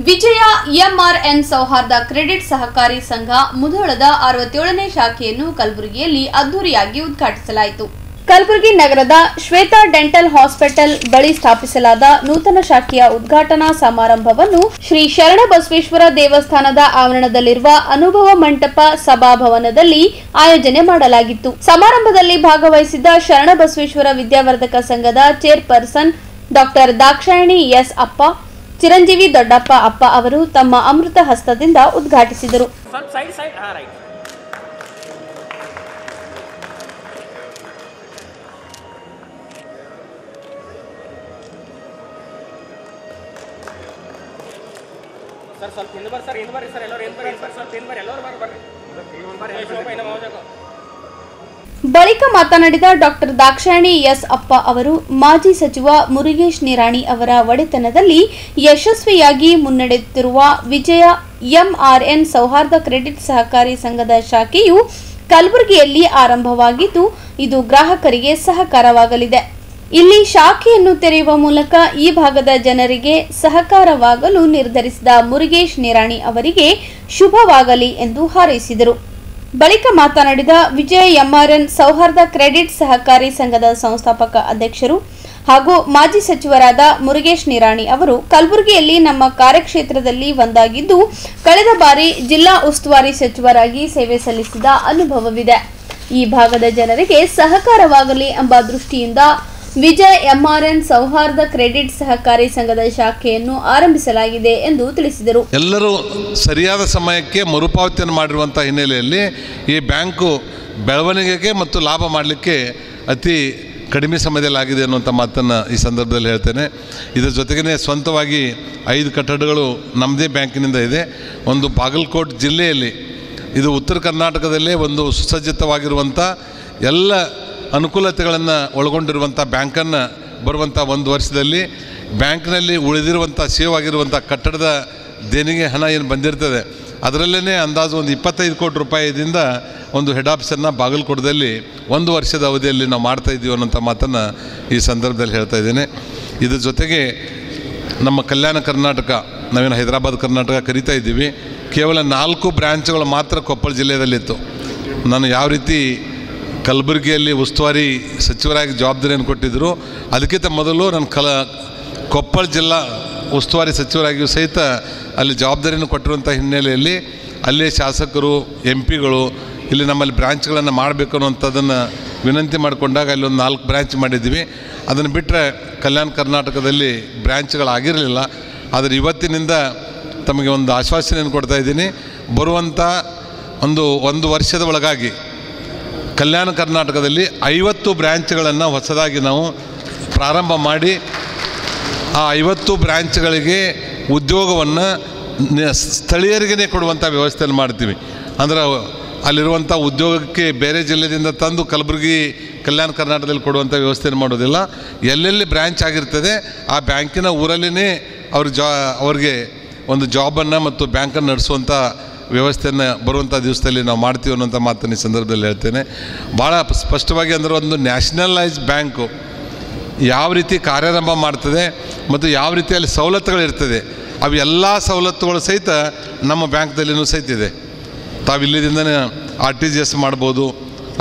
ವಿಜಯ ಎಂಆರ್ಎನ್ ಸೌಹಾರ್ದ ಕ್ರೆಡಿಟ್ ಸಹಕಾರಿ ಸಂಘ ಮುಧೋಳದ 67ನೇ ಶಾಖೆಯನ್ನು ಕಲಬುರಗಿಯಲ್ಲಿ ಅದ್ದೂರಿಯಾಗಿ ಉದ್ಘಾಟಿಸಲಾಯಿತು. ಕಲಬುರಗಿ ನಗರದ ಶ್ವೇತಾ ಡೆಂಟಲ್ ಹಾಸ್ಪಿಟಲ್ ಬಳಿ ಸ್ಥಾಪಿಸಲಾದ ನೂತನ ಶಾಖೆಯ ಉದ್ಘಾಟನಾ ಸಮಾರಂಭವನ್ನು ಶ್ರೀ ಶರಣಬಸವೇಶ್ವರ ದೇವಸ್ಥಾನದ ಆವರಣದಲ್ಲಿರುವ ಅನುಭವ ಮಂಟಪ ಸಭಾಭವನದಲ್ಲಿ ಆಯೋಜನೆ ಮಾಡಲಾಗಿತ್ತು. ಸಮಾರಂಭದಲ್ಲಿ ಭಾಗವಹಿಸಿದ್ದ ಶರಣಬಸವೇಶ್ವರ ವಿದ್ಯಾವರ್ಧಕ ಸಂಘದ ಚೇರ್ಪರ್ಸನ್ ಡಾಕ್ಟರ್ ದಾಕ್ಷಾಯಣಿ ಎಸ್ ಅಪ್ಪ, ಚಿರಂಜೀವಿ ದೊಡ್ಡಪ್ಪ ಅಪ್ಪ ಅವರು ತಮ್ಮ ಅಮೃತ ಹಸ್ತದಿಂದ ಉದ್ಘಾಟಿಸಿದರು. ಬಳಿಕ ಮಾತನಾಡಿದ ಡಾಕ್ಟರ್ ದಾಕ್ಷಾಯಣಿ ಎಸ್ ಅಪ್ಪ ಅವರು ಮಾಜಿ ಸಚಿವ ಮುರುಗೇಶ್ ನಿರಾಣಿ ಅವರ ಒಡೆತನದಲ್ಲಿ ಯಶಸ್ವಿಯಾಗಿ ಮುನ್ನಡೆಯುತ್ತಿರುವ ವಿಜಯ ಎಂಆರ್ಎನ್ ಸೌಹಾರ್ದ ಕ್ರೆಡಿಟ್ ಸಹಕಾರಿ ಸಂಘದ ಶಾಖೆಯು ಕಲಬುರಗಿಯಲ್ಲಿ ಆರಂಭವಾಗಿದ್ದು ಇದು ಗ್ರಾಹಕರಿಗೆ ಸಹಕಾರವಾಗಲಿದೆ. ಇಲ್ಲಿ ಶಾಖೆಯನ್ನು ತೆರೆಯುವ ಮೂಲಕ ಈ ಭಾಗದ ಜನರಿಗೆ ಸಹಕಾರವಾಗಲು ನಿರ್ಧರಿಸಿದ ಮುರುಗೇಶ್ ನಿರಾಣಿ ಅವರಿಗೆ ಶುಭವಾಗಲಿ ಎಂದು ಹಾರೈಸಿದರು. ಬಳಿಕ ಮಾತನಾಡಿದ ವಿಜಯ ಎಂಆರ್ಎನ್ ಸೌಹಾರ್ದ ಕ್ರೆಡಿಟ್ ಸಹಕಾರಿ ಸಂಘದ ಸಂಸ್ಥಾಪಕ ಅಧ್ಯಕ್ಷರು ಹಾಗೂ ಮಾಜಿ ಸಚಿವರಾದ ಮುರುಗೇಶ್ ನಿರಾಣಿ ಅವರು ಕಲಬುರಗಿಯಲ್ಲಿ ನಮ್ಮ ಕಾರ್ಯಕ್ಷೇತ್ರದಲ್ಲಿ ಒಂದಾಗಿದ್ದು ಕಳೆದ ಬಾರಿ ಜಿಲ್ಲಾ ಉಸ್ತುವಾರಿ ಸಚಿವರಾಗಿ ಸೇವೆ ಸಲ್ಲಿಸಿದ ಅನುಭವವಿದೆ. ಈ ಭಾಗದ ಜನರಿಗೆ ಸಹಕಾರವಾಗಲಿ ಎಂಬ ದೃಷ್ಟಿಯಿಂದ ವಿಜಯ ಎಂಆರ್ಎನ್ ಸೌಹಾರ್ದ ಕ್ರೆಡಿಟ್ ಸಹಕಾರಿ ಸಂಘದ ಶಾಖೆಯನ್ನು ಆರಂಭಿಸಲಾಗಿದೆ ಎಂದು ತಿಳಿಸಿದರು. ಎಲ್ಲರೂ ಸರಿಯಾದ ಸಮಯಕ್ಕೆ ಮರುಪಾವತಿಯನ್ನು ಮಾಡಿರುವಂಥ ಹಿನ್ನೆಲೆಯಲ್ಲಿ ಈ ಬ್ಯಾಂಕು ಬೆಳವಣಿಗೆಗೆ ಮತ್ತು ಲಾಭ ಮಾಡಲಿಕ್ಕೆ ಅತಿ ಕಡಿಮೆ ಸಮಯದಲ್ಲಿ ಆಗಿದೆ ಅನ್ನುವಂಥ ಮಾತನ್ನು ಈ ಸಂದರ್ಭದಲ್ಲಿ ಹೇಳ್ತೇನೆ. ಇದರ ಜೊತೆಗೇ ಸ್ವಂತವಾಗಿ 5 ಕಟ್ಟಡಗಳು ನಮ್ಮದೇ ಬ್ಯಾಂಕಿನಿಂದ ಇದೆ. ಒಂದು ಬಾಗಲಕೋಟೆ ಜಿಲ್ಲೆಯಲ್ಲಿ, ಇದು ಉತ್ತರ ಕರ್ನಾಟಕದಲ್ಲೇ ಒಂದು ಸುಸಜ್ಜಿತವಾಗಿರುವಂಥ ಎಲ್ಲ ಅನುಕೂಲತೆಗಳನ್ನು ಒಳಗೊಂಡಿರುವಂಥ ಬ್ಯಾಂಕನ್ನು ಬರುವಂಥ 1 ವರ್ಷದಲ್ಲಿ ಬ್ಯಾಂಕ್ನಲ್ಲಿ ಉಳಿದಿರುವಂಥ ಸೇವ್ ಆಗಿರುವಂಥ ಕಟ್ಟಡದ ದೇಣಿಗೆ ಹಣ ಏನು ಬಂದಿರ್ತದೆ ಅದರಲ್ಲೇ ಅಂದಾಜು ಒಂದು 25 ಕೋಟಿ ರೂಪಾಯಿದಿಂದ ಒಂದು ಹೆಡ್ ಆಫೀಸನ್ನು ಬಾಗಲಕೋಟದಲ್ಲಿ 1 ವರ್ಷದ ಅವಧಿಯಲ್ಲಿ ನಾವು ಮಾಡ್ತಾಯಿದ್ದೀವಿ ಅನ್ನೋಂಥ ಮಾತನ್ನು ಈ ಸಂದರ್ಭದಲ್ಲಿ ಹೇಳ್ತಾ ಇದ್ದೇನೆ. ಇದ್ರ ಜೊತೆಗೆ ನಮ್ಮ ಕಲ್ಯಾಣ ಕರ್ನಾಟಕ, ನಾವೇನು ಹೈದರಾಬಾದ್ ಕರ್ನಾಟಕ ಕರಿತಾ ಇದ್ದೀವಿ, ಕೇವಲ 4 ಬ್ರ್ಯಾಂಚ್ಗಳು ಮಾತ್ರ ಕೊಪ್ಪಳ ಜಿಲ್ಲೆಯದಲ್ಲಿತ್ತು. ನಾನು ಯಾವ ರೀತಿ ಕಲಬುರಗಿಯಲ್ಲಿ ಉಸ್ತುವಾರಿ ಸಚಿವರಾಗಿ ಜವಾಬ್ದಾರಿಯನ್ನು ಕೊಟ್ಟಿದ್ದರು, ಅದಕ್ಕಿಂತ ಮೊದಲು ನಾನು ಕೊಪ್ಪಳ ಜಿಲ್ಲಾ ಉಸ್ತುವಾರಿ ಸಚಿವರಾಗಿಯೂ ಸಹಿತ ಅಲ್ಲಿ ಜವಾಬ್ದಾರಿಯನ್ನು ಕೊಟ್ಟಿರುವಂಥ ಹಿನ್ನೆಲೆಯಲ್ಲಿ ಅಲ್ಲೇ ಶಾಸಕರು, MP ಗಳು ಇಲ್ಲಿ ನಮ್ಮಲ್ಲಿ ಬ್ರಾಂಚ್ಗಳನ್ನು ಮಾಡಬೇಕು ಅನ್ನುವಂಥದ್ದನ್ನು ವಿನಂತಿ ಮಾಡಿಕೊಂಡಾಗ ಅಲ್ಲಿ ಒಂದು 4 ಬ್ರ್ಯಾಂಚ್ ಮಾಡಿದ್ವಿ. ಅದನ್ನು ಬಿಟ್ಟರೆ ಕಲ್ಯಾಣ ಕರ್ನಾಟಕದಲ್ಲಿ ಬ್ರ್ಯಾಂಚ್ಗಳಾಗಿರಲಿಲ್ಲ. ಆದರೆ ಇವತ್ತಿನಿಂದ ತಮಗೆ ಒಂದು ಆಶ್ವಾಸನೆಯನ್ನು ಕೊಡ್ತಾಯಿದ್ದೀನಿ. ಬರುವಂಥ ಒಂದು ವರ್ಷದ ಒಳಗಾಗಿ ಕಲ್ಯಾಣ ಕರ್ನಾಟಕದಲ್ಲಿ 50 ಬ್ರ್ಯಾಂಚ್ಗಳನ್ನು ಹೊಸದಾಗಿ ನಾವು ಪ್ರಾರಂಭ ಮಾಡಿ ಆ 50 ಬ್ರ್ಯಾಂಚ್ಗಳಿಗೆ ಉದ್ಯೋಗವನ್ನು ಸ್ಥಳೀಯರಿಗೇ ಕೊಡುವಂಥ ವ್ಯವಸ್ಥೆಯನ್ನು ಮಾಡ್ತೀವಿ. ಅಂದರೆ ಅಲ್ಲಿರುವಂಥ ಉದ್ಯೋಗಕ್ಕೆ ಬೇರೆ ಜಿಲ್ಲೆಯಿಂದ ತಂದು ಕಲಬುರಗಿ ಕಲ್ಯಾಣ ಕರ್ನಾಟಕದಲ್ಲಿ ಕೊಡುವಂಥ ವ್ಯವಸ್ಥೆಯನ್ನು ಮಾಡೋದಿಲ್ಲ. ಎಲ್ಲೆಲ್ಲಿ ಬ್ರ್ಯಾಂಚ್ ಆಗಿರ್ತದೆ ಆ ಬ್ಯಾಂಕಿನ ಊರಲ್ಲೇ ಅವ್ರಿಗೆ ಒಂದು ಜಾಬನ್ನು ಮತ್ತು ಬ್ಯಾಂಕನ್ನು ನಡೆಸುವಂಥ ವ್ಯವಸ್ಥೆಯನ್ನು ಬರುವಂಥ ದಿವಸದಲ್ಲಿ ನಾವು ಮಾಡ್ತೀವಿ ಅನ್ನೋಂಥ ಮಾತನ್ನು ಈ ಸಂದರ್ಭದಲ್ಲಿ ಹೇಳ್ತೇನೆ. ಭಾಳ ಸ್ಪಷ್ಟವಾಗಿ ಅಂದರೆ ಒಂದು ನ್ಯಾಷನಲೈಸ್ ಬ್ಯಾಂಕು ಯಾವ ರೀತಿ ಕಾರ್ಯಾರಂಭ ಮಾಡ್ತದೆ ಮತ್ತು ಯಾವ ರೀತಿಯಲ್ಲಿ ಸವಲತ್ತುಗಳಿರ್ತದೆ ಅವೆಲ್ಲ ಸವಲತ್ತುಗಳು ಸಹಿತ ನಮ್ಮ ಬ್ಯಾಂಕ್ದಲ್ಲಿಯೂ ಸಹಿತ ಇದೆ. ತಾವಿಲ್ಲಿದಿಂದನೇ RTGS ಮಾಡ್ಬೋದು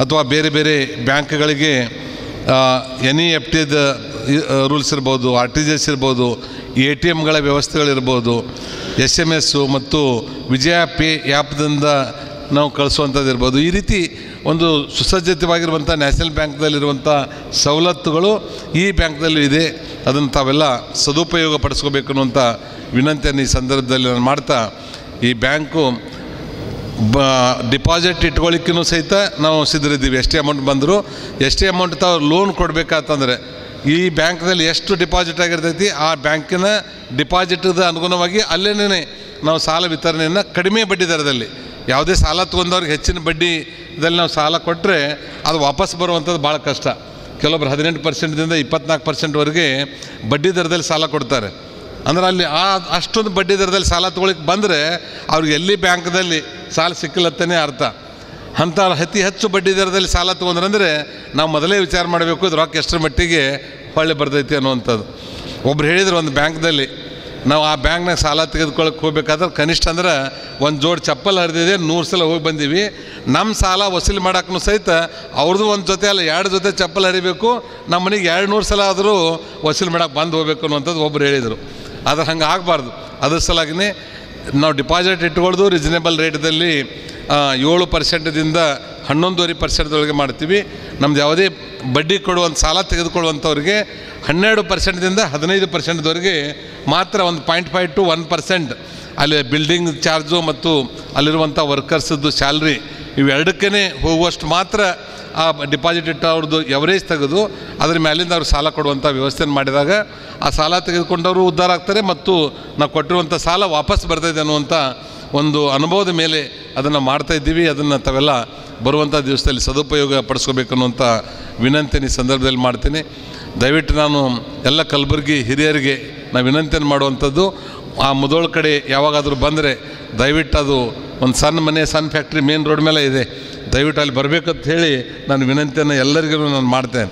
ಅಥವಾ ಬೇರೆ ಬೇರೆ ಬ್ಯಾಂಕ್ಗಳಿಗೆ NEFTದ ರೂಲ್ಸ್ ಇರ್ಬೋದು, RTGS ಇರ್ಬೋದು, ATMಗಳ ವ್ಯವಸ್ಥೆಗಳಿರ್ಬೋದು, SMS ಮತ್ತು ವಿಜಯ ಪೇ ಆ್ಯಪ್ದಿಂದ ನಾವು ಕಳಿಸುವಂಥದ್ದು ಇರ್ಬೋದು. ಈ ರೀತಿ ಒಂದು ಸುಸಜ್ಜಿತವಾಗಿರುವಂಥ ನ್ಯಾಷನಲ್ ಬ್ಯಾಂಕ್ದಲ್ಲಿರುವಂಥ ಸವಲತ್ತುಗಳು ಈ ಬ್ಯಾಂಕ್ದಲ್ಲೂ ಇದೆ. ಅದನ್ನು ತಾವೆಲ್ಲ ಸದುಪಯೋಗ ಪಡಿಸ್ಕೋಬೇಕು ಅನ್ನುವಂಥ ವಿನಂತಿಯನ್ನು ಈ ಸಂದರ್ಭದಲ್ಲಿ ನಾನು ಮಾಡ್ತಾ, ಈ ಬ್ಯಾಂಕು ಡಿಪಾಸಿಟ್ ಇಟ್ಕೊಳ್ಳಿಕ್ಕೂ ಸಹಿತ ನಾವು ಸಿದ್ಧರಿದ್ದೀವಿ. ಎಷ್ಟೇ ಅಮೌಂಟ್ ಬಂದರೂ ಎಷ್ಟೇ ಅಮೌಂಟ್ ತಾವು ಲೋನ್ ಕೊಡಬೇಕಂತಂದರೆ ಈ ಬ್ಯಾಂಕ್ನಲ್ಲಿ ಎಷ್ಟು ಡಿಪಾಸಿಟ್ ಆಗಿರ್ತೈತಿ ಆ ಬ್ಯಾಂಕಿನ ಡಿಪಾಸಿಟ್ದ ಅನುಗುಣವಾಗಿ ಅಲ್ಲೇನೇ ನಾವು ಸಾಲ ವಿತರಣೆಯನ್ನು ಕಡಿಮೆ ಬಡ್ಡಿ ದರದಲ್ಲಿ, ಯಾವುದೇ ಸಾಲ ತೊಗೊಂಡವ್ರಿಗೆ ಹೆಚ್ಚಿನ ಬಡ್ಡಿದಲ್ಲಿ ನಾವು ಸಾಲ ಕೊಟ್ಟರೆ ಅದು ವಾಪಸ್ ಬರುವಂಥದ್ದು ಭಾಳ ಕಷ್ಟ. ಕೆಲವೊಬ್ರು 18%ದಿಂದ 24%ವರೆಗೆ ಬಡ್ಡಿ ದರದಲ್ಲಿ ಸಾಲ ಕೊಡ್ತಾರೆ. ಅಂದ್ರೆ ಅಲ್ಲಿ ಅಷ್ಟೊಂದು ಬಡ್ಡಿ ದರದಲ್ಲಿ ಸಾಲ ತೊಗೊಳಿಕ್ಕೆ ಬಂದರೆ ಅವ್ರಿಗೆ ಎಲ್ಲಿ ಬ್ಯಾಂಕ್ದಲ್ಲಿ ಸಾಲ ಸಿಕ್ಕಿಲ್ಲತ್ತೇ ಅರ್ಥ. ಅಂಥ ಅತಿ ಹೆಚ್ಚು ಬಡ್ಡಿ ದರದಲ್ಲಿ ಸಾಲ ತೊಗೊಂಡ್ರಂದರೆ ನಾವು ಮೊದಲೇ ವಿಚಾರ ಮಾಡಬೇಕು ಇದು ರೊಕ್ಕ ಎಷ್ಟರ ಮಟ್ಟಿಗೆ ಹೊಳ್ಳಿ ಬರ್ತೈತಿ ಅನ್ನುವಂಥದ್ದು. ಒಬ್ರು ಹೇಳಿದರು ಒಂದು ಬ್ಯಾಂಕ್ದಲ್ಲಿ ನಾವು ಆ ಬ್ಯಾಂಕ್ನಾಗ ಸಾಲ ತೆಗೆದುಕೊಳ್ಳೋಕೆ ಹೋಗ್ಬೇಕಾದ್ರೆ ಕನಿಷ್ಠ ಅಂದ್ರೆ ಒಂದು ಜೋಡಿ ಚಪ್ಪಲ್ ಹರಿದಿದೆ 100 ಸಲ ಹೋಗಿ ಬಂದೀವಿ. ನಮ್ಮ ಸಾಲ ವಸೂಲಿ ಮಾಡೋಕ್ಕೂ ಸಹಿತ ಅವ್ರದ್ದು ಒಂದು ಜೊತೆ ಅಲ್ಲ 2 ಜೊತೆ ಚಪ್ಪಲ್ ಹರಿಬೇಕು, ನಮ್ಮ ಮನೆಗೆ 200 ಸಲ ಆದರೂ ವಸೂಲಿ ಮಾಡೋಕೆ ಬಂದು ಹೋಗ್ಬೇಕು ಅನ್ನುವಂಥದ್ದು ಒಬ್ಬರು ಹೇಳಿದರು. ಆದರೆ ಹಂಗೆ ಆಗಬಾರ್ದು. ಅದ್ರ ಸಲಾಗಿನೇ ನಾವು ಡಿಪಾಸಿಟ್ ಇಟ್ಕೊಳ್ಳೋದು ರೀಸನೇಬಲ್ ರೇಟ್ದಲ್ಲಿ 7%ದಿಂದ 11.5%ದೊಳಗೆ ಮಾಡ್ತೀವಿ. ನಮ್ದು ಯಾವುದೇ ಬಡ್ಡಿ ಕೊಡುವಂಥ ಸಾಲ ತೆಗೆದುಕೊಳ್ಳುವಂಥವ್ರಿಗೆ 12%ದಿಂದ 15%ದವರೆಗೆ ಮಾತ್ರ, ಒಂದು 0.5 to 1% ಅಲ್ಲಿ ಬಿಲ್ಡಿಂಗ್ ಚಾರ್ಜು ಮತ್ತು ಅಲ್ಲಿರುವಂಥ ವರ್ಕರ್ಸದ್ದು ಸ್ಯಾಲ್ರಿ ಇವೆರಡಕ್ಕೇ ಹೋಗುವಷ್ಟು ಮಾತ್ರ ಆ ಡಿಪಾಸಿಟ್ ಇಟ್ಟವ್ರದ್ದು ಎವರೇಜ್ ತೆಗೆದು ಅದ್ರ ಮೇಲಿಂದ ಅವ್ರು ಸಾಲ ಕೊಡುವಂಥ ವ್ಯವಸ್ಥೆಯನ್ನು ಮಾಡಿದಾಗ ಆ ಸಾಲ ತೆಗೆದುಕೊಂಡವರು ಉದ್ಧಾರ ಆಗ್ತಾರೆ ಮತ್ತು ನಾವು ಕೊಟ್ಟಿರುವಂಥ ಸಾಲ ವಾಪಸ್ ಬರ್ತಾಯಿದೆ ಅನ್ನುವಂಥ ಒಂದು ಅನುಭವದ ಮೇಲೆ ಅದನ್ನು ಮಾಡ್ತಾಯಿದ್ದೀವಿ. ಅದನ್ನು ತಾವೆಲ್ಲ ಬರುವಂಥ ದಿವಸದಲ್ಲಿ ಸದುಪಯೋಗ ಪಡಿಸ್ಕೋಬೇಕು ಅನ್ನುವಂಥ ವಿನಂತಿನ ಈ ಸಂದರ್ಭದಲ್ಲಿ ಮಾಡ್ತೀನಿ. ದಯವಿಟ್ಟು ನಾನು ಎಲ್ಲ ಕಲಬುರಗಿ ಹಿರಿಯರಿಗೆ ನಾವು ವಿನಂತಿಯನ್ನು ಮಾಡುವಂಥದ್ದು, ಆ ಮುದೋಳ ಕಡೆ ಯಾವಾಗಾದರೂ ಬಂದರೆ ದಯವಿಟ್ಟು ಅದು ಒಂದು ಸಣ್ಣ ಮನೆ, ಸಣ್ಣ ಫ್ಯಾಕ್ಟ್ರಿ ಮೇನ್ ರೋಡ್ ಮೇಲೆ ಇದೆ, ದಯವಿಟ್ಟು ಅಲ್ಲಿ ಬರಬೇಕಂತ ಹೇಳಿ ನಾನು ವಿನಂತಿಯನ್ನು ಎಲ್ಲರಿಗೂ ನಾನು ಮಾಡ್ತೇನೆ.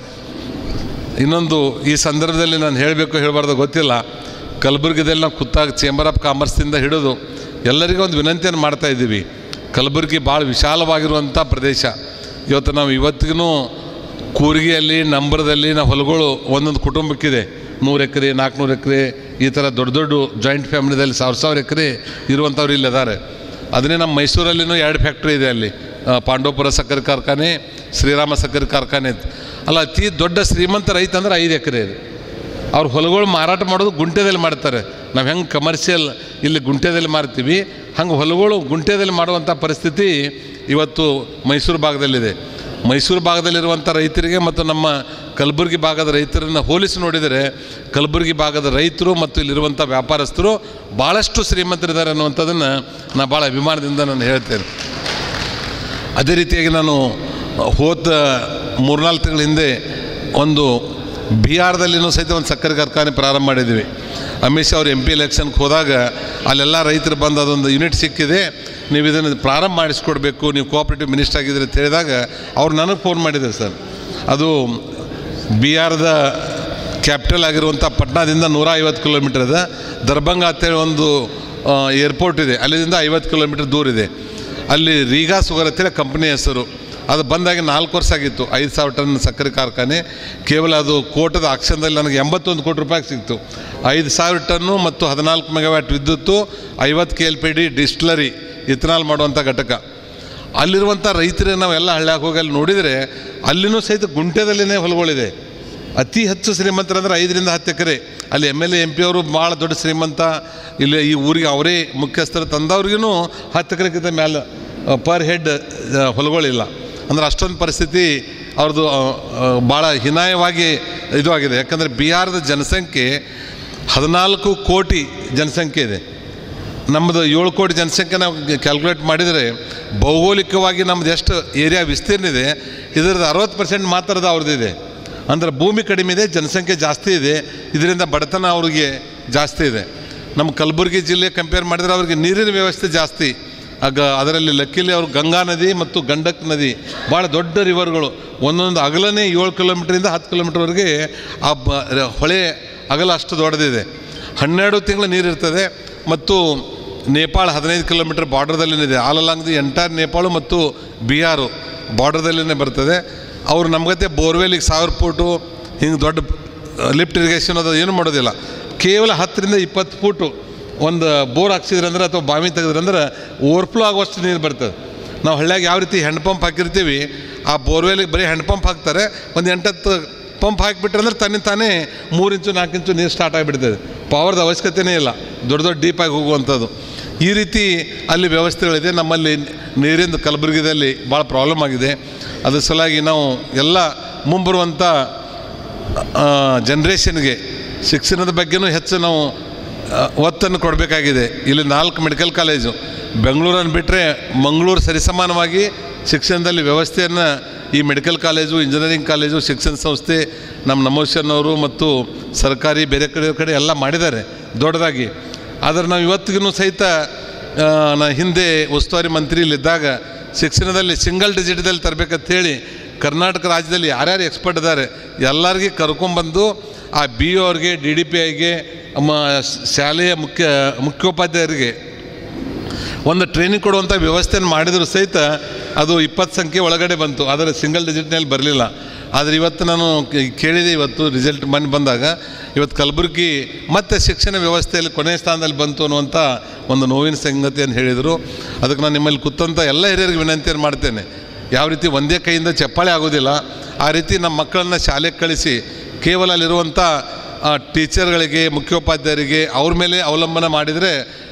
ಇನ್ನೊಂದು ಈ ಸಂದರ್ಭದಲ್ಲಿ ನಾನು ಹೇಳಬೇಕು ಹೇಳಬಾರ್ದು ಗೊತ್ತಿಲ್ಲ, ಕಲಬುರಗಿದಲ್ಲಿ ನಾವು ಕೂತಾಗ ಚೇಂಬರ್ ಆಫ್ ಕಾಮರ್ಸಿಂದ ಹಿಡಿದು ಎಲ್ಲರಿಗೂ ಒಂದು ವಿನಂತಿಯನ್ನು ಮಾಡ್ತಾಯಿದ್ದೀವಿ. ಕಲಬುರಗಿ ಭಾಳ ವಿಶಾಲವಾಗಿರುವಂಥ ಪ್ರದೇಶ. ಇವತ್ತಿಗೂ ಕೂರ್ಗಿಯಲ್ಲಿ ನಂಬರದಲ್ಲಿ ನಾವು ಹೊಲಗಳು ಒಂದೊಂದು ಕುಟುಂಬಕ್ಕಿದೆ, 100 ಎಕರೆ 400 ಎಕರೆ ಈ ಥರ ದೊಡ್ಡ ದೊಡ್ಡ ಜಾಯಿಂಟ್ ಫ್ಯಾಮಿಲಿದಲ್ಲಿ 1000 ಎಕರೆ ಇರುವಂಥವ್ರು ಇಲ್ಲಿದ್ದಾರೆ. ಅದನ್ನೇ ನಮ್ಮ ಮೈಸೂರಲ್ಲಿನೂ 2 ಫ್ಯಾಕ್ಟ್ರಿ ಇದೆ, ಅಲ್ಲಿ ಪಾಂಡವಪುರ ಸಕ್ಕರೆ ಕಾರ್ಖಾನೆ, ಶ್ರೀರಾಮ ಸಕ್ಕರೆ ಕಾರ್ಖಾನೆ. ಅಲ್ಲ, ಅತಿ ದೊಡ್ಡ ಶ್ರೀಮಂತ ರೈತ ಅಂದ್ರೆ 5 ಎಕರೆ ಇದೆ. ಅವ್ರು ಹೊಲಗಳು ಮಾರಾಟ ಮಾಡೋದು ಗುಂಟೆದಲ್ಲಿ ಮಾಡ್ತಾರೆ. ನಾವು ಹೆಂಗೆ ಕಮರ್ಷಿಯಲ್ ಇಲ್ಲಿ ಗುಂಟೆದಲ್ಲಿ ಮಾರ್ತೀವಿ, ಹಂಗೆ ಹೊಲಗಳು ಗುಂಟೆದಲ್ಲಿ ಮಾಡುವಂಥ ಪರಿಸ್ಥಿತಿ ಇವತ್ತು ಮೈಸೂರು ಭಾಗದಲ್ಲಿದೆ. ಮೈಸೂರು ಭಾಗದಲ್ಲಿರುವಂಥ ರೈತರಿಗೆ ಮತ್ತು ನಮ್ಮ ಕಲಬುರಗಿ ಭಾಗದ ರೈತರನ್ನು ಹೋಲಿಸಿ ನೋಡಿದರೆ ಕಲಬುರಗಿ ಭಾಗದ ರೈತರು ಮತ್ತು ಇಲ್ಲಿರುವಂಥ ವ್ಯಾಪಾರಸ್ಥರು ಭಾಳಷ್ಟು ಶ್ರೀಮಂತರಿದ್ದಾರೆ ಅನ್ನುವಂಥದ್ದನ್ನು ನಾನು ಭಾಳ ಅಭಿಮಾನದಿಂದ ನಾನು ಹೇಳ್ತೇನೆ. ಅದೇ ರೀತಿಯಾಗಿ ನಾನು ಹೋದ 3-4 ತಿಂಗಳ ಹಿಂದೆ ಒಂದು ಬಿಹಾರದಲ್ಲಿನೂ ಸಹಿತ ಒಂದು ಸಕ್ಕರೆ ಕಾರ್ಖಾನೆ ಪ್ರಾರಂಭ ಮಾಡಿದ್ವಿ. ಅಮಿತ್ ಶಾ ಅವರು MP ಎಲೆಕ್ಷನ್ಗೆ ಹೋದಾಗ ಅಲ್ಲೆಲ್ಲ ರೈತರು ಬಂದು ಅದೊಂದು ಯೂನಿಟ್ ಸಿಕ್ಕಿದೆ, ನೀವು ಇದನ್ನು ಪ್ರಾರಂಭ ಮಾಡಿಸ್ಕೊಡ್ಬೇಕು, ನೀವು ಕೋಆಪರೇಟಿವ್ ಮಿನಿಸ್ಟರ್ ಆಗಿದ್ದೀರಿ ಅಂತ ಹೇಳಿದಾಗ ಅವ್ರು ನನಗೆ ಫೋನ್ ಮಾಡಿದ್ದಾರೆ. ಸರ್, ಅದು ಬಿಹಾರದ ಕ್ಯಾಪಿಟಲ್ ಆಗಿರುವಂಥ ಪಟ್ನಾದಿಂದ 150 ಕಿಲೋಮೀಟರ್ ಇದೆ. ದರ್ಭಂಗ ಅಂತೇಳಿ ಒಂದು ಏರ್ಪೋರ್ಟ್ ಇದೆ, ಅಲ್ಲಿಂದ 50 ಕಿಲೋಮೀಟರ್ ದೂರ ಇದೆ. ಅಲ್ಲಿ ರೀಗಾ ಸುಗರ್ ಅಂತೇಳಿ ಕಂಪ್ನಿ ಹೆಸರು. ಅದು ಬಂದಾಗಿ 4 ವರ್ಷ ಆಗಿತ್ತು. 5000 ಟನ್ ಸಕ್ಕರೆ ಕಾರ್ಖಾನೆ. ಕೇವಲ ಅದು ಕೋಟದ ಆಕ್ಷನ್ದಲ್ಲಿ ನನಗೆ 81 ಕೋಟಿ ರೂಪಾಯಿಗೆ ಸಿಕ್ತು. 5000 ಟನ್ನು ಮತ್ತು 14 ಮೆಗಾವ್ಯಾಟ್ ವಿದ್ಯುತ್ತು, 50 KLPD ಡಿಸ್ಟಿಲರಿ ಇಥನಾಲ್ ಮಾಡುವಂಥ ಘಟಕ. ಅಲ್ಲಿರುವಂಥ ರೈತರಿಗೆ ನಾವೆಲ್ಲ ಹಳ್ಳ್ಯಾಗ ಹೋಗಿ ಅಲ್ಲಿ ನೋಡಿದರೆ ಅಲ್ಲಿನೂ ಸಹಿತ ಗುಂಟೆದಲ್ಲಿನೇ ಹೊಲಗಳಿದೆ. ಅತಿ ಹೆಚ್ಚು ಶ್ರೀಮಂತರಂದ್ರೆ 5ರಿಂದ 10 ಎಕರೆ. ಅಲ್ಲಿ MLA MP ಅವರು ಭಾಳ ದೊಡ್ಡ ಶ್ರೀಮಂತ. ಇಲ್ಲಿ ಈ ಊರಿಗೆ ಅವರೇ ಮುಖ್ಯಸ್ಥರು ತಂದವ್ರಿಗೂ 10 ಎಕರೆಗಿಂತ ಮೇಲೆ ಪರ್ ಹೆಡ್ ಹೊಲಗಳಿಲ್ಲ. ಅಂದ್ರೆ ಅಷ್ಟೊಂದು ಪರಿಸ್ಥಿತಿ ಅವ್ರದ್ದು ಭಾಳ ಹೀನಾಯವಾಗಿ ಇದು ಆಗಿದೆ. ಯಾಕಂದರೆ ಬಿಹಾರದ ಜನಸಂಖ್ಯೆ 14 ಕೋಟಿ ಜನಸಂಖ್ಯೆ ಇದೆ. ನಮ್ಮದು 7 ಕೋಟಿ ಜನಸಂಖ್ಯೆ ನಾವು ಕ್ಯಾಲ್ಕುಲೇಟ್ ಮಾಡಿದರೆ ಭೌಗೋಳಿಕವಾಗಿ ನಮ್ಮದು ಎಷ್ಟು ಏರಿಯಾ ವಿಸ್ತೀರ್ಣ ಇದೆ, ಇದರದ್ದು 60% ಮಾತ್ರದ ಅವ್ರದ್ದಿದೆ. ಅಂದರೆ ಭೂಮಿ ಕಡಿಮೆ ಇದೆ, ಜನಸಂಖ್ಯೆ ಜಾಸ್ತಿ ಇದೆ, ಇದರಿಂದ ಬಡತನ ಅವ್ರಿಗೆ ಜಾಸ್ತಿ ಇದೆ. ನಮ್ಮ ಕಲಬುರಗಿ ಜಿಲ್ಲೆ ಕಂಪೇರ್ ಮಾಡಿದರೆ ಅವ್ರಿಗೆ ನೀರಿನ ವ್ಯವಸ್ಥೆ ಜಾಸ್ತಿ. ಅದರಲ್ಲಿ ಲಕ್ಕಿಲಿ ಅವರು ಗಂಗಾ ನದಿ ಮತ್ತು ಗಂಡಕ್ ನದಿ ಭಾಳ ದೊಡ್ಡ ರಿವರ್ಗಳು, ಒಂದೊಂದು ಅಗಲನೇ 7 ಕಿಲೋಮೀಟ್ರಿಂದ 10 ಕಿಲೋಮೀಟ್ರ್ವರೆಗೆ ಆ ಹೊಳೆ ಅಗಲ ಅಷ್ಟು ದೊಡ್ಡದಿದೆ. 12 ತಿಂಗಳು ನೀರಿರ್ತದೆ. ಮತ್ತು ನೇಪಾಳ 15 ಕಿಲೋಮೀಟರ್ ಬಾರ್ಡರ್ದಲ್ಲಿದೆ. All along the entire Nepal ಮತ್ತು ಬಿಹಾರು ಬಾರ್ಡರ್ದಲ್ಲೇ ಬರ್ತದೆ. ಅವರು ನಮಗತ್ತೆ ಬೋರ್ವೆಲಿಗೆ 1000 ಫೂಟು ಹಿಂಗೆ ದೊಡ್ಡ ಲಿಫ್ಟ್ ಇರಿಗೇಷನ್ ಅದು ಏನು ಮಾಡೋದಿಲ್ಲ. ಕೇವಲ 10ರಿಂದ 20 ಫೂಟು ಒಂದು ಬೋರ್ ಹಾಕ್ಸಿದ್ರಂದ್ರೆ ಅಥವಾ ಬಾವಿ ತೆಗೆದ್ರಂದ್ರೆ ಓವರ್ಫ್ಲೋ ಆಗುವಷ್ಟು ನೀರು ಬರ್ತದೆ. ನಾವು ಹಳ್ಳಿಯಾಗ ಯಾವ ರೀತಿ ಹ್ಯಾಂಡ್ ಪಂಪ್ ಹಾಕಿರ್ತೀವಿ, ಆ ಬೋರ್ವೆಲಿಗೆ ಬರೀ ಹ್ಯಾಂಡ್ ಪಂಪ್ ಹಾಕ್ತಾರೆ. ಒಂದು 8-10 ಪಂಪ್ ಹಾಕಿಬಿಟ್ರೆ ಅಂದ್ರೆ ತಾನೇ 3 ಇಂಚು 4 ಇಂಚು ನೀರು ಸ್ಟಾರ್ಟ್ ಆಗಿಬಿಡ್ತದೆ. ಪವರ್ದ ಅವಶ್ಯಕತೆಯೇ ಇಲ್ಲ, ದೊಡ್ಡ ದೊಡ್ಡ ಡೀಪಾಗಿ ಹೋಗುವಂಥದ್ದು. ಈ ರೀತಿ ಅಲ್ಲಿ ವ್ಯವಸ್ಥೆಗಳಿದೆ. ನಮ್ಮಲ್ಲಿ ನೀರಿಂದ ಕಲಬುರಗಿದಲ್ಲಿ ಭಾಳ ಪ್ರಾಬ್ಲಮ್ ಆಗಿದೆ. ಅದ್ರ ಸಲುವಾಗಿ ನಾವು ಎಲ್ಲ ಮುಂಬರುವಂಥ ಜನ್ರೇಷನ್ಗೆ ಶಿಕ್ಷಣದ ಬಗ್ಗೆನೂ ಹೆಚ್ಚು ನಾವು ಒತ್ತನ್ನು ಕೊಡಬೇಕಾಗಿದೆ. ಇಲ್ಲಿ 4 ಮೆಡಿಕಲ್ ಕಾಲೇಜು, ಬೆಂಗಳೂರನ್ನು ಬಿಟ್ಟರೆ ಮಂಗಳೂರು ಸರಿಸಮಾನವಾಗಿ ಶಿಕ್ಷಣದಲ್ಲಿ ವ್ಯವಸ್ಥೆಯನ್ನು ಈ ಮೆಡಿಕಲ್ ಕಾಲೇಜು, ಇಂಜಿನಿಯರಿಂಗ್ ಕಾಲೇಜು, ಶಿಕ್ಷಣ ಸಂಸ್ಥೆ ನಮ್ಮ ನಮೋಶನ್ನವರು ಮತ್ತು ಸರ್ಕಾರಿ ಬೇರೆ ಕಡೆ ಎಲ್ಲ ಮಾಡಿದ್ದಾರೆ ದೊಡ್ಡದಾಗಿ. ಆದರೆ ನಾವು ಇವತ್ತಿಗೂ ಸಹಿತ ಹಿಂದೆ ಉಸ್ತುವಾರಿ ಮಂತ್ರಿ ಇಲ್ಲಿದ್ದಾಗ ಶಿಕ್ಷಣದಲ್ಲಿ ಸಿಂಗಲ್ ಡಿಜಿಟ್ದಲ್ಲಿ ತರಬೇಕಂತ ಹೇಳಿ ಕರ್ನಾಟಕ ರಾಜ್ಯದಲ್ಲಿ ಯಾರ್ಯಾರು ಎಕ್ಸ್ಪರ್ಟ್ ಇದ್ದಾರೆ ಎಲ್ಲರಿಗೂ ಕರ್ಕೊಂಬಂದು ಆ ಬಿ ಒ ಅವ್ರಿಗೆ, DDPIಗೆ, ಶಾಲೆಯ ಮುಖ್ಯೋಪಾಧ್ಯಾಯರಿಗೆ ಒಂದು ಟ್ರೈನಿಂಗ್ ಕೊಡುವಂಥ ವ್ಯವಸ್ಥೆಯನ್ನು ಮಾಡಿದರೂ ಸಹಿತ ಅದು 20 ಸಂಖ್ಯೆ ಒಳಗಡೆ ಬಂತು, ಆದರೆ ಸಿಂಗಲ್ ಡಿಜಿಟ್ನಲ್ಲಿ ಬರಲಿಲ್ಲ. ಆದರೆ ಇವತ್ತು ನಾನು ಕೇಳಿದೆ, ಇವತ್ತು ರಿಸಲ್ಟ್ ಮನೆ ಬಂದಾಗ ಇವತ್ತು ಕಲಬುರಗಿ ಮತ್ತು ಶಿಕ್ಷಣ ವ್ಯವಸ್ಥೆಯಲ್ಲಿ ಕೊನೆಯ ಸ್ಥಾನದಲ್ಲಿ ಬಂತು ಅನ್ನುವಂಥ ಒಂದು ನೋವಿನ ಸಂಗತಿಯನ್ನು ಹೇಳಿದರು. ಅದಕ್ಕೆ ನಾನು ನಿಮ್ಮಲ್ಲಿ ಕೂತಂಥ ಎಲ್ಲ ಹಿರಿಯರಿಗೆ ವಿನಂತಿಯನ್ನು ಮಾಡ್ತೇನೆ, ಯಾವ ರೀತಿ ಒಂದೇ ಕೈಯಿಂದ ಚಪ್ಪಾಳೆ ಆಗೋದಿಲ್ಲ, ಆ ರೀತಿ ನಮ್ಮ ಮಕ್ಕಳನ್ನ ಶಾಲೆಗೆ ಕಳಿಸಿ ಕೇವಲ ಅಲ್ಲಿರುವಂಥ ಟೀಚರ್ಗಳಿಗೆ, ಮುಖ್ಯೋಪಾಧ್ಯಾಯರಿಗೆ ಅವ್ರ ಮೇಲೆ ಅವಲಂಬನ ಮಾಡಿದರೆ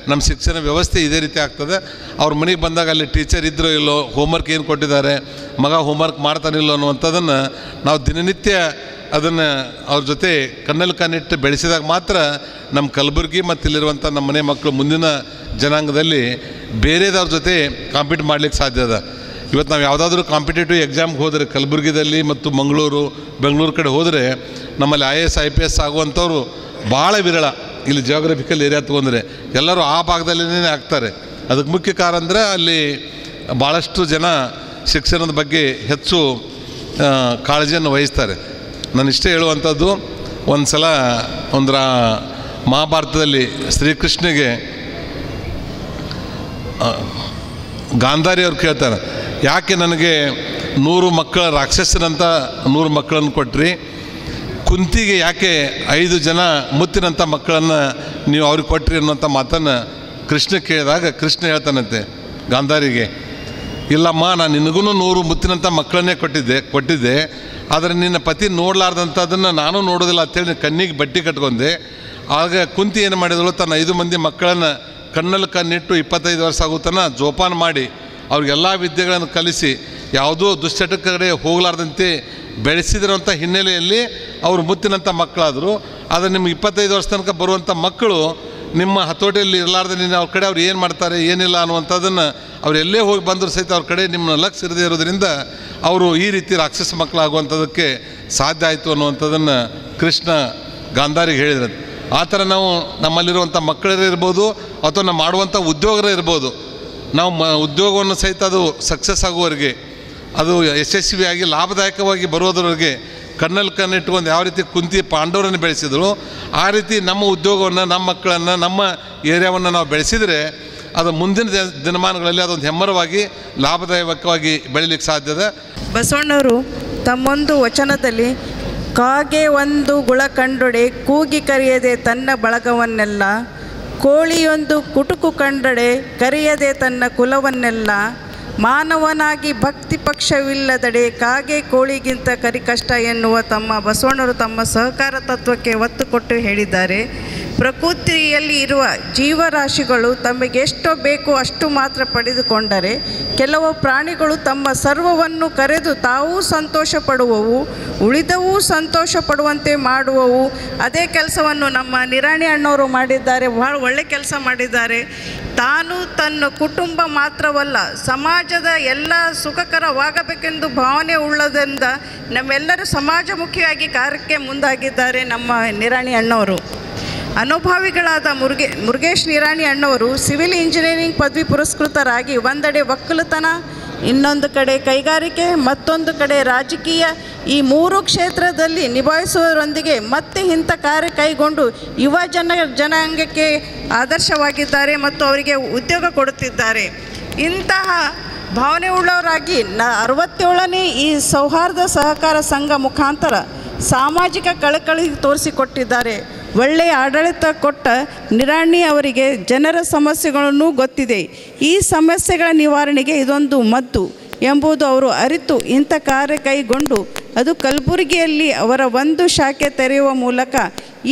ನಮ್ಮ ಶಿಕ್ಷಣ ವ್ಯವಸ್ಥೆ ಇದೇ ರೀತಿ ಆಗ್ತದೆ. ಅವ್ರ ಮನೆಗೆ ಬಂದಾಗ ಅಲ್ಲಿ ಟೀಚರ್ ಇದ್ದರೋ ಇಲ್ಲೋ, ಹೋಮ್ವರ್ಕ್ ಏನು ಕೊಟ್ಟಿದ್ದಾರೆ, ಮಗ ಹೋಮ್ವರ್ಕ್ ಮಾಡ್ತಾನಿಲ್ಲೋ ಅನ್ನುವಂಥದ್ದನ್ನು ನಾವು ದಿನನಿತ್ಯ ಅದನ್ನು ಅವ್ರ ಜೊತೆ ಕಣ್ಣಲ್ಲಿ ಕಣ್ಣಿಟ್ಟು ಬೆಳೆಸಿದಾಗ ಮಾತ್ರ ನಮ್ಮ ಕಲಬುರಗಿ ಮತ್ತು ಇಲ್ಲಿರುವಂಥ ನಮ್ಮ ಮನೆ ಮಕ್ಕಳು ಮುಂದಿನ ಜನಾಂಗದಲ್ಲಿ ಬೇರೆದವ್ರ ಜೊತೆ ಕಾಂಪೀಟ್ ಮಾಡಲಿಕ್ಕೆ ಸಾಧ್ಯ ಅದ. ಇವತ್ತು ನಾವು ಯಾವುದಾದ್ರೂ ಕಾಂಪಿಟೇಟಿವ್ ಎಕ್ಸಾಮ್ಗೆ ಹೋದರೆ ಕಲಬುರಗಿದಲ್ಲಿ ಮತ್ತು ಬೆಂಗಳೂರು ಕಡೆ ಹೋದರೆ ನಮ್ಮಲ್ಲಿ IAS IPS ಆಗುವಂಥವ್ರು ಭಾಳ ವಿರಳ. ಇಲ್ಲಿ ಜಿಯೋಗ್ರಫಿಕಲ್ ಏರಿಯಾ ತೊಗೊಂಡ್ರೆ ಎಲ್ಲರೂ ಆ ಭಾಗದಲ್ಲೇ ಆಗ್ತಾರೆ. ಅದಕ್ಕೆ ಮುಖ್ಯ ಕಾರಣ ಅಂದರೆ ಅಲ್ಲಿ ಭಾಳಷ್ಟು ಜನ ಶಿಕ್ಷಣದ ಬಗ್ಗೆ ಹೆಚ್ಚು ಕಾಳಜಿಯನ್ನು ವಹಿಸ್ತಾರೆ. ನಾನು ಇಷ್ಟೇ ಹೇಳುವಂಥದ್ದು, ಒಂದು ಸಲ ಮಹಾಭಾರತದಲ್ಲಿ ಶ್ರೀಕೃಷ್ಣಗೆ ಗಾಂಧಾರಿ ಅವ್ರು ಕೇಳ್ತಾರೆ, ಯಾಕೆ ನನಗೆ 100 ಮಕ್ಕಳ ರಾಕ್ಷಸನಂತ 100 ಮಕ್ಕಳನ್ನು ಕೊಟ್ರಿ, ಕುಂತಿಗೆ ಯಾಕೆ 5 ಜನ ಮುತ್ತಿನಂಥ ಮಕ್ಕಳನ್ನು ನೀವು ಅವ್ರಿಗೆ ಕೊಟ್ರಿ ಅನ್ನೋಂಥ ಮಾತನ್ನು ಕೃಷ್ಣ ಕೇಳಿದಾಗ ಕೃಷ್ಣ ಹೇಳ್ತಾನಂತೆ ಗಾಂಧಾರಿಗೆ, ಇಲ್ಲಮ್ಮ, ನಾನು ನಿನಗೂ 100 ಮುತ್ತಿನಂಥ ಮಕ್ಕಳನ್ನೇ ಕೊಟ್ಟಿದ್ದೆ, ಆದರೆ ನಿನ್ನ ಪತಿ ನೋಡಲಾರ್ದಂಥದ್ದನ್ನು ನಾನು ನೋಡೋದಿಲ್ಲ ಅಂತೇಳಿ ಕಣ್ಣಿಗೆ ಬಟ್ಟೆ ಕಟ್ಕೊಂಡೆ. ಆಗ ಕುಂತಿ ಏನು ಮಾಡಿದಳು, ತನ್ನ 5 ಮಂದಿ ಮಕ್ಕಳನ್ನು ಕಣ್ಣಲ್ಲಿ ಕಣ್ಣಿಟ್ಟು 25 ವರ್ಷ ಆಗುತ್ತಾನ ಜೋಪಾನ ಮಾಡಿ ಅವ್ರಿಗೆಲ್ಲ ವಿದ್ಯೆಗಳನ್ನು ಕಲಿಸಿ ಯಾವುದೋ ದುಶ್ಚಟಕ ಕಡೆ ಹೋಗಲಾರ್ದಂತೆ ಬೆಳೆಸಿದಿರೋಂಥ ಹಿನ್ನೆಲೆಯಲ್ಲಿ ಅವರು ಮುತ್ತಿನಂಥ ಮಕ್ಕಳಾದರು. ಆದರೆ ನಿಮ್ಗೆ 25 ವರ್ಷ ತನಕ ಬರುವಂಥ ಮಕ್ಕಳು ನಿಮ್ಮ ಹತೋಟಿಯಲ್ಲಿ ಇರಲಾರ್ದೆ ನೀನು ಅವ್ರ ಕಡೆ ಅವ್ರು ಏನು ಮಾಡ್ತಾರೆ ಏನಿಲ್ಲ ಅನ್ನುವಂಥದ್ದನ್ನು ಅವ್ರು ಎಲ್ಲೇ ಹೋಗಿ ಬಂದರೂ ಸಹಿತ ಅವ್ರ ಕಡೆ ನಿಮ್ಮನ್ನ ಲಕ್ಷ್ಯ ಇರದೇ ಇರೋದ್ರಿಂದ ಅವರು ಈ ರೀತಿ ರಾಕ್ಷಸ ಮಕ್ಕಳಾಗುವಂಥದ್ದಕ್ಕೆ ಸಾಧ್ಯ ಆಯಿತು ಅನ್ನುವಂಥದ್ದನ್ನು ಕೃಷ್ಣ ಗಾಂಧಾರಿಗೆ ಹೇಳಿದ್ರು. ಆ ಥರ ನಾವು ನಮ್ಮಲ್ಲಿರುವಂಥ ಮಕ್ಕಳಿರ್ಬೋದು ಅಥವಾ ನಾವು ಮಾಡುವಂಥ ಉದ್ಯೋಗರೇ ಇರ್ಬೋದು, ನಾವು ಉದ್ಯೋಗವನ್ನು ಸಹಿತ ಅದು ಸಕ್ಸಸ್ ಆಗುವವರೆಗೆ, ಅದು ಯಶಸ್ವಿಯಾಗಿ ಲಾಭದಾಯಕವಾಗಿ ಬರೋದ್ರವರೆಗೆ ಕಣ್ಣಲ್ಲಿ ಕಣ್ಣಿಟ್ಕೊಂಡು ಯಾವ ರೀತಿ ಕುಂತಿ ಪಾಂಡವರನ್ನು ಬೆಳೆಸಿದ್ರು, ಆ ರೀತಿ ನಮ್ಮ ಉದ್ಯೋಗವನ್ನು, ನಮ್ಮ ಮಕ್ಕಳನ್ನು, ನಮ್ಮ ಏರಿಯಾವನ್ನು ನಾವು ಬೆಳೆಸಿದರೆ ಅದು ಮುಂದಿನ ದಿನಮಾನಗಳಲ್ಲಿ ಅದೊಂದು ಹೆಮ್ಮರವಾಗಿ ಲಾಭದಾಯಕವಾಗಿ ಬೆಳೀಲಿಕ್ಕೆ ಸಾಧ್ಯದ. ಬಸವಣ್ಣವರು ತಮ್ಮೊಂದು ವಚನದಲ್ಲಿ ಕಾಗೆ ಒಂದು ಗುಳ ಕಂಡೊಡೆ ಕೂಗಿ ಕರೆಯದೆ ತನ್ನ ಬಳಗವನ್ನೆಲ್ಲ, ಕೋಳಿಯೊಂದು ಕುಟುಕು ಕಂಡಡೆ ಕರೆಯದೆ ತನ್ನ ಕುಲವನ್ನೆಲ್ಲ, ಮಾನವನಾಗಿ ಭಕ್ತಿ ಪಕ್ಷವಿಲ್ಲದಡೆ ಕಾಗೆ ಕೋಳಿಗಿಂತ ಕರಿ ಕಷ್ಟ ಎನ್ನುವ ತಮ್ಮ ಬಸವಣ್ಣವರು ತಮ್ಮ ಸಹಕಾರ ತತ್ವಕ್ಕೆ ಒತ್ತು ಕೊಟ್ಟು ಹೇಳಿದ್ದಾರೆ. ಪ್ರಕೃತಿಯಲ್ಲಿ ಇರುವ ಜೀವರಾಶಿಗಳು ತಮಗೆಷ್ಟೋ ಬೇಕು ಅಷ್ಟು ಮಾತ್ರ ಪಡೆದುಕೊಂಡರೆ, ಕೆಲವು ಪ್ರಾಣಿಗಳು ತಮ್ಮ ಸರ್ವವನ್ನು ಕರೆದು ತಾವೂ ಸಂತೋಷ ಪಡುವವು, ಉಳಿದವೂ ಸಂತೋಷ ಪಡುವಂತೆ ಮಾಡುವವು. ಅದೇ ಕೆಲಸವನ್ನು ನಮ್ಮ ನಿರಾಣಿ ಅಣ್ಣವರು ಮಾಡಿದ್ದಾರೆ, ಭಾಳ ಒಳ್ಳೆ ಕೆಲಸ ಮಾಡಿದ್ದಾರೆ. ತಾನು ತನ್ನ ಕುಟುಂಬ ಮಾತ್ರವಲ್ಲ, ಸಮಾಜದ ಎಲ್ಲ ಸುಖಕರವಾಗಬೇಕೆಂದು ಭಾವನೆ ಉಳ್ಳದರಿಂದ ನಮ್ಮೆಲ್ಲರೂ ಸಮಾಜಮುಖಿಯಾಗಿ ಕಾರ್ಯಕ್ಕೆ ಮುಂದಾಗಿದ್ದಾರೆ ನಮ್ಮ ನಿರಾಣಿ ಅಣ್ಣವರು. ಅನುಭಾವಿಗಳಾದ ಮುರುಗೇಶ್ ನಿರಾಣಿ ಅಣ್ಣವರು ಸಿವಿಲ್ ಇಂಜಿನಿಯರಿಂಗ್ ಪದವಿ ಪುರಸ್ಕೃತರಾಗಿ ಒಂದೆಡೆ ಒಕ್ಕಲುತನ, ಇನ್ನೊಂದು ಕಡೆ ಕೈಗಾರಿಕೆ, ಮತ್ತೊಂದು ಕಡೆ ರಾಜಕೀಯ, ಈ 3 ಕ್ಷೇತ್ರದಲ್ಲಿ ನಿಭಾಯಿಸುವುದರೊಂದಿಗೆ ಮತ್ತೆ ಇಂಥ ಕಾರ್ಯ ಕೈಗೊಂಡು ಯುವ ಜನಾಂಗಕ್ಕೆ ಆದರ್ಶವಾಗಿದ್ದಾರೆ ಮತ್ತು ಅವರಿಗೆ ಉದ್ಯೋಗ ಕೊಡುತ್ತಿದ್ದಾರೆ. ಇಂತಹ ಭಾವನೆ ಉಳ್ಳವರಾಗಿ 67ನೇ ಈ ಸೌಹಾರ್ದ ಸಹಕಾರ ಸಂಘ ಮುಖಾಂತರ ಸಾಮಾಜಿಕ ಕಳಕಳಿ ತೋರಿಸಿಕೊಟ್ಟಿದ್ದಾರೆ. ಒಳ್ಳೆಯ ಆಡಳಿತ ಕೊಟ್ಟ ನಿರಾಣಿ ಅವರಿಗೆ ಜನರ ಸಮಸ್ಯೆಗಳನ್ನು ಗೊತ್ತಿದೆ. ಈ ಸಮಸ್ಯೆಗಳ ನಿವಾರಣೆಗೆ ಇದೊಂದು ಮದ್ದು ಎಂಬುದು ಅವರು ಅರಿತು ಇಂಥ ಕಾರ್ಯ ಕೈಗೊಂಡು ಅದು ಕಲಬುರಗಿಯಲ್ಲಿ ಅವರ ಒಂದು ಶಾಖೆ ತೆರೆಯುವ ಮೂಲಕ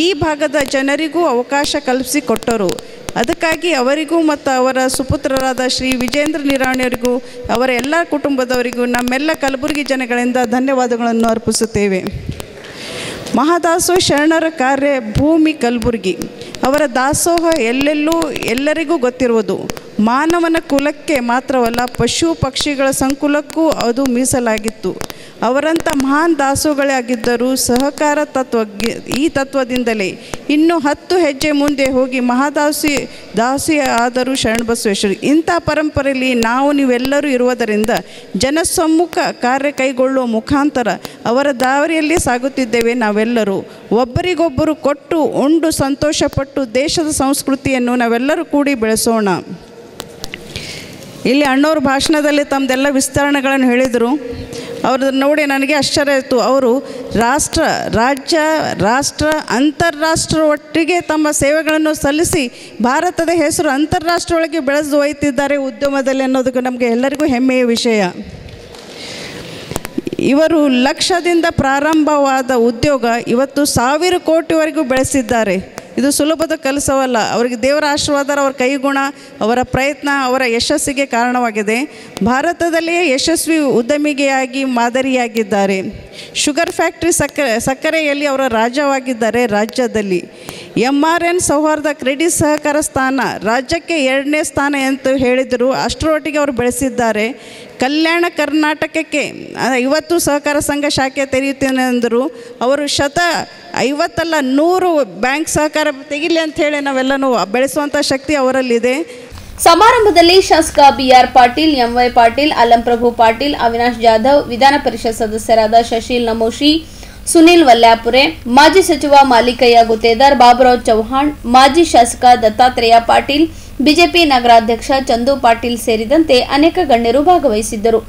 ಈ ಭಾಗದ ಜನರಿಗೂ ಅವಕಾಶ ಕಲ್ಪಿಸಿಕೊಟ್ಟರು. ಅದಕ್ಕಾಗಿ ಅವರಿಗೂ ಮತ್ತು ಅವರ ಸುಪುತ್ರರಾದ ಶ್ರೀ ವಿಜೇಂದ್ರ ನಿರಾಣಿಯವರಿಗೂ ಅವರ ಎಲ್ಲ ಕುಟುಂಬದವರಿಗೂ ನಮ್ಮೆಲ್ಲ ಕಲಬುರಗಿ ಜನಗಳಿಂದ ಧನ್ಯವಾದಗಳನ್ನು ಅರ್ಪಿಸುತ್ತೇವೆ. ಮಹಾದಾಸೋಹ ಶರಣರ ಕಾರ್ಯ ಭೂಮಿ ಕಲಬುರಗಿ ಅವರ ದಾಸೋಹ ಎಲ್ಲರಿಗೂ ಗೊತ್ತಿರುವುದು. ಮಾನವನ ಕುಲಕ್ಕೆ ಮಾತ್ರವಲ್ಲ ಪಶು ಪಕ್ಷಿಗಳ ಸಂಕುಲಕ್ಕೂ ಅದು ಮೀಸಲಾಗಿತ್ತು. ಅವರಂಥ ಮಹಾನ್ ದಾಸೋಗಳಾಗಿದ್ದರೂ ಸಹಕಾರ ಈ ತತ್ವದಿಂದಲೇ ಇನ್ನೂ 10 ಹೆಜ್ಜೆ ಮುಂದೆ ಹೋಗಿ ದಾಸಿ ಆದರೂ ಶರಣಬಸವೇಶ್ವರ. ಇಂಥ ಪರಂಪರೆಯಲ್ಲಿ ನೀವೆಲ್ಲರೂ ಇರುವುದರಿಂದ ಜನಸಮ್ಮುಖ ಕಾರ್ಯ ಕೈಗೊಳ್ಳುವ ಮುಖಾಂತರ ಅವರ ದಾರಿಯಲ್ಲಿ ಸಾಗುತ್ತಿದ್ದೇವೆ. ನಾವೆಲ್ಲರೂ ಒಬ್ಬರಿಗೊಬ್ಬರು ಕೊಟ್ಟು ಉಂಡು ಸಂತೋಷಪಟ್ಟು ದೇಶದ ಸಂಸ್ಕೃತಿಯನ್ನು ನಾವೆಲ್ಲರೂ ಕೂಡಿ ಬೆಳೆಸೋಣ. ಇಲ್ಲಿ ಅಣ್ಣವ್ರ ಭಾಷಣದಲ್ಲಿ ತಮ್ಮದೆಲ್ಲ ವಿಸ್ತರಣೆಗಳನ್ನು ಹೇಳಿದರು. ಅವ್ರದ್ದು ನೋಡಿ ನನಗೆ ಆಶ್ಚರ್ಯ ಆಯಿತು. ಅವರು ರಾಜ್ಯ ಅಂತಾರಾಷ್ಟ್ರ ಒಟ್ಟಿಗೆ ತಮ್ಮ ಸೇವೆಗಳನ್ನು ಸಲ್ಲಿಸಿ ಭಾರತದ ಹೆಸರು ಅಂತಾರಾಷ್ಟ್ರ ಒಳಗೆ ಬೆಳೆದು ಒಯ್ತಿದ್ದಾರೆ ಉದ್ಯಮದಲ್ಲಿ ಅನ್ನೋದಕ್ಕೆ ನಮಗೆ ಎಲ್ಲರಿಗೂ ಹೆಮ್ಮೆಯ ವಿಷಯ. ಇವರು ಲಕ್ಷದಿಂದ ಪ್ರಾರಂಭವಾದ ಉದ್ಯೋಗ ಇವತ್ತು 1000 ಕೋಟಿವರೆಗೂ ಬೆಳೆಸಿದ್ದಾರೆ. ಇದು ಸುಲಭದ ಕೆಲಸವಲ್ಲ. ಅವರಿಗೆ ದೇವರ ಆಶೀರ್ವಾದ, ಅವರ ಕೈಗುಣ, ಅವರ ಪ್ರಯತ್ನ ಅವರ ಯಶಸ್ಸಿಗೆ ಕಾರಣವಾಗಿದೆ. ಭಾರತದಲ್ಲಿಯೇ ಯಶಸ್ವಿ ಉದ್ಯಮಿಗೆಯಾಗಿ ಮಾದರಿಯಾಗಿದ್ದಾರೆ. ಶುಗರ್ ಫ್ಯಾಕ್ಟ್ರಿ ಸಕ್ಕರೆಯಲ್ಲಿ ಅವರ ರಾಜ್ಯವಾಗಿದ್ದಾರೆ. ರಾಜ್ಯದಲ್ಲಿ MRN ಸೌಹಾರ್ದ ಕ್ರೆಡಿಟ್ ಸಹಕಾರ ಸ್ಥಾನ ರಾಜ್ಯಕ್ಕೆ 2ನೇ ಸ್ಥಾನ ಅಂತ ಹೇಳಿದರು. ಅಷ್ಟರೊಟ್ಟಿಗೆ ಅವರು ಬೆಳೆಸಿದ್ದಾರೆ. ಕಲ್ಯಾಣ ಕರ್ನಾಟಕಕ್ಕೆ 50 ಸಹಕಾರ ಸಂಘ ಶಾಖೆ ತೆರೆಯುತ್ತೇನೆ ಅಂದರು. ಅವರು 50 ಅಲ್ಲ 100 ಬ್ಯಾಂಕ್ ಸಹಕಾರ ತೆಗಿಲಿ ಅಂಥೇಳಿ ನಾವೆಲ್ಲನೂ ಬೆಳೆಸುವಂಥ ಶಕ್ತಿ ಅವರಲ್ಲಿದೆ. ಸಮಾರಂಭದಲ್ಲಿ ಶಾಸಕ BR ಪಾಟೀಲ್, MY ಪಾಟೀಲ್, ಅಲ್ಲಂಪ್ರಭು ಪಾಟೀಲ್, ಅವಿನಾಶ್ ಜಾಧವ್, ವಿಧಾನ ಪರಿಷತ್ ಸದಸ್ಯರಾದ ಶಶೀಲ್ ನಮೋಶಿ, ಸುನಿಲ್ ವಲ್ಯಾಪುರೆ, ಮಾಜಿ ಸಚಿವ ಮಾಲಿಕಯ್ಯ ಗುತ್ತೇದಾರ್, ಬಾಬುರಾವ್ ಚೌಹಾಣ್, ಮಾಜಿ ಶಾಸಕ ದತ್ತಾತ್ರೇಯ ಪಾಟೀಲ್, ಬಿಜೆಪಿ ನಗರಾಧ್ಯಕ್ಷ ಚಂದು ಪಾಟೀಲ್ ಸೇರಿದಂತೆ ಅನೇಕ ಗಣ್ಯರು ಭಾಗವಹಿಸಿದ್ದರು.